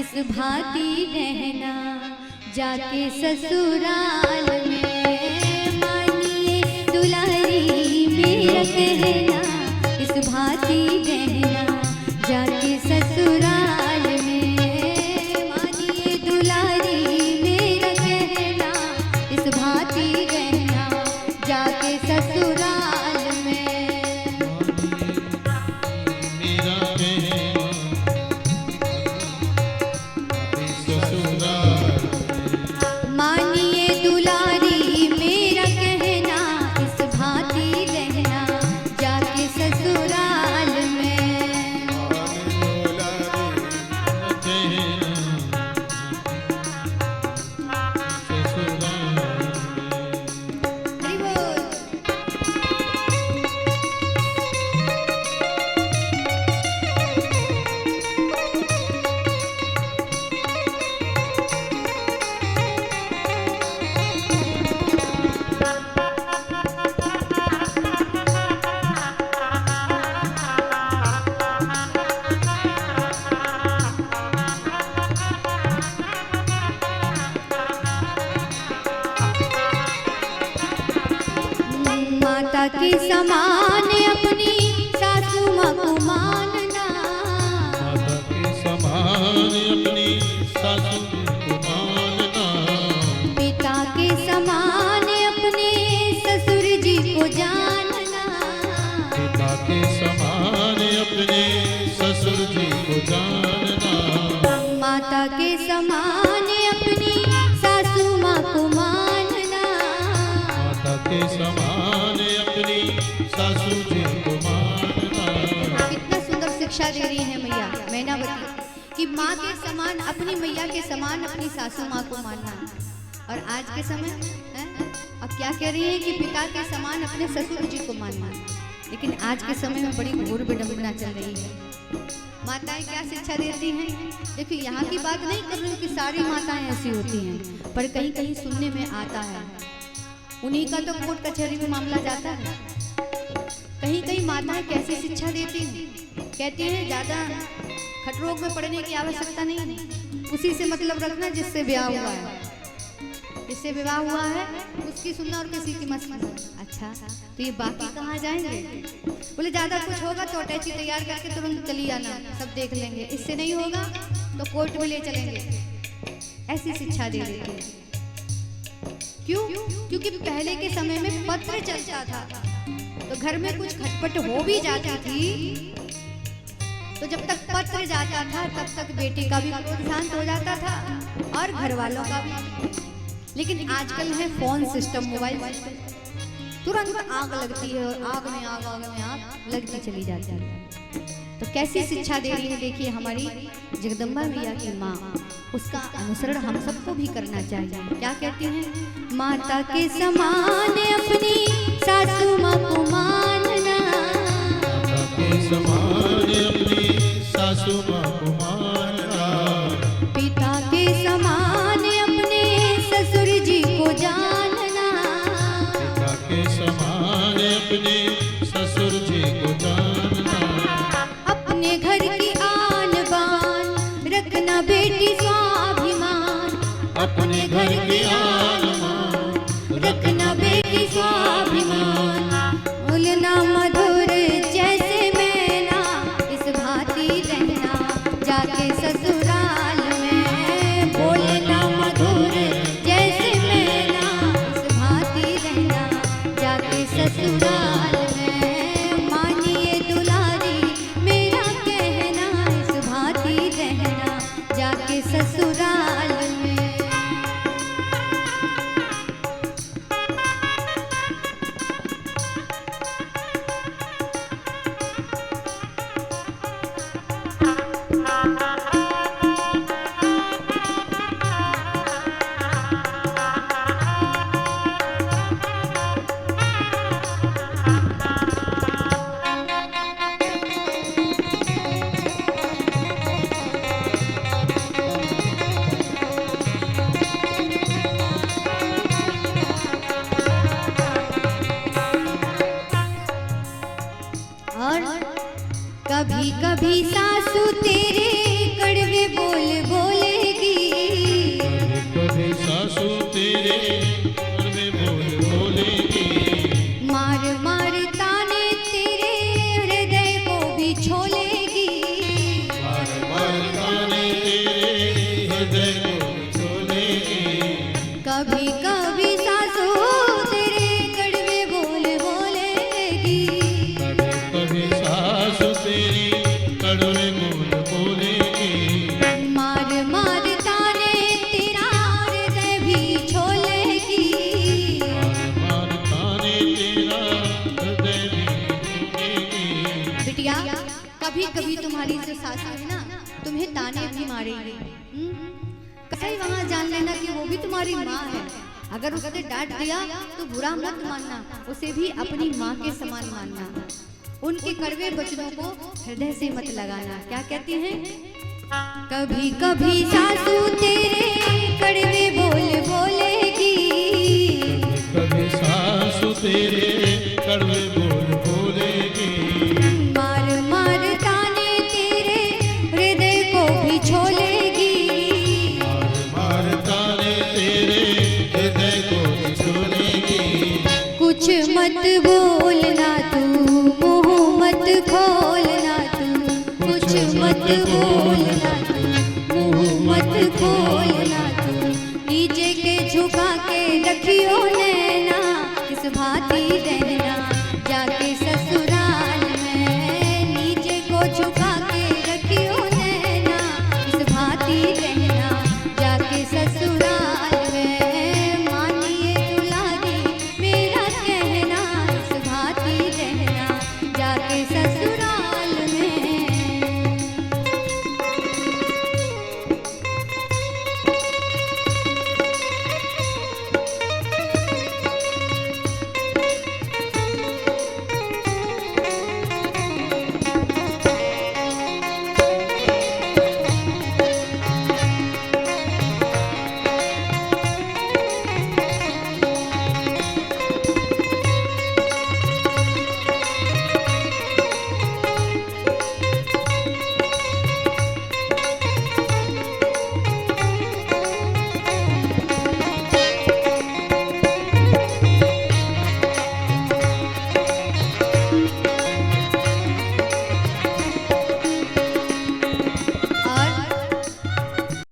इस भांति रहना जाके ससुराल में। मानिए दुलारी मेरा कहना, इस भांति रहना जाके ससुराल में। मानिए दुलारी मेरा कहना, इस भांति रहना जाके ससुराल में। मानिए दुलारी मेरा कहना, इस भांति रहना जाके ससुराल में। हरि बोल। माता के समान अपनी सासू माँ को मानना, माता के समान अपनी सासू को मानना, पिता के समान अपने ससुर जी को जानना, पिता के समान अपने ससुर जी को जानना, माता के समान अपनी सासू माँ को मानना, माता के समान अपनी सासू जी को मानना। कितना सुंदर शिक्षा दे रही है मैया मैनावती कि माँ के समान अपनी मैया के समान अपनी सासू माँ को मानना। और आज के समय है अब क्या कह रही है कि पिता के समान अपने ससुर जी को मानना। लेकिन आज के समय में बड़ी घोर विडंबना चल रही है। माताएं क्या शिक्षा देती हैं? देखिए यहाँ की बात नहीं कर रही कि सारी माताएं ऐसी होती हैं, पर कहीं कहीं सुनने में आता है, उन्हीं का तो कोर्ट कचहरी में मामला जाता है। कहीं कहीं माताएं कैसी शिक्षा देती हैं, कहती हैं ज़्यादा खटरोग में पड़ने की आवश्यकता नहीं है, उसी से मतलब रखना जिससे ब्याह हुआ है, जिससे विवाह हुआ है उसकी सुनना और किसी की मत सुनना। अच्छा तो ये बाकी कहाँ जाएंगे? बोले ज़्यादा कुछ होगा तो अटैची तैयार करके तुरंत चली आना, सब देख लेंगे, इससे नहीं होगा तो कोर्ट में ले चलेंगे। ऐसी शिक्षा दे देती है। क्यों? क्योंकि पहले के समय में पत्र चलता था, तो घर में कुछ खटपट हो भी जाती थी तो जब तक पत्र जाता था तब तक बेटी का भी क्रोध शांत हो जाता था और घर वालों का भी। लेकिन आजकल है फोन सिस्टम, मोबाइल सिस्टम, तुरंत आग लगती है और आग में आग लगती चली जाती है। तो कैसी शिक्षा दे रही है देखिए हमारी जगदम्बा मैया की माँ, उसका अनुसरण हम सबको भी करना चाहिए। क्या कहती हैं? माता के समान अपनी सासू माँ को मानना, माता के समान अपनी सासू माँ को मानना, पिता के समान अपने ससुर जी को जानना, पिता के समान अपने ससुर जी को जानना, अपने घर की आन बान रखना बेटी स्वाभिमान, अपने घर की आन बान रखना बेटी स्वाभिमान। बोलना मधुर जैसे मैना, इस भांति रहना जाके ससुराल में। बोलना मधुर जैसे मैना, इस भांति रहना जाके ससुराल में। मानिए दुलारी मेरा कहना, इस भांति रहना जाके ससुराल में। कभी कभी सासू तेरे कड़वे बोल बोलेगी। कभी सासू तेरे कड़वे बोल बोलेगी। मार मार ताने तेरे हृदय को भी छोलेगी। मार मार ताने तेरे हृदय को छोलेगी। कभी कभी सासू तेरे कड़वे बोल बोलेगी। कभी कभी सासू तेरी कड़वे बोल बोलेगी। मार मार ताने तेरा हृदय भी छोलेगी। मार मार ताने तेरा हृदय भी छोलेगी। बिटिया, कभी कभी तुम्हारी जो सासू है ना, तुम्हें ताने भी मारेगी। कहीं वहाँ जान लेना कि वो भी तुम्हारी माँ है। अगर उसने डांट दिया तो बुरा मत मानना, उसे भी अपनी माँ के समान मानना। उनके कड़वे वचनों को हृदय से मत लगाना। क्या कहती हैं? कभी कभी सासू तेरे कड़वे बोल बोलेगी। कभी सासू तेरे कड़वे बोल बोलेगी। मार मार ताने तेरे हृदय को भी छोलेगी। मार मार ताने तेरे हृदय को छोलेगी। कुछ मत बोलना तू, मुंह मत खोलना तू। कुछ मत बोलना तू, मुंह मत खोलना तू। नीचे के झुका के रखियो नैना, इस भांति रहना जाके ससुराल में। नीचे को झुका के रखियो नैना, इस भांति रहना जाके ससुराल में। मानिए दुलारी मेरा कहना, इस भांति रहना जाके ससुराल में।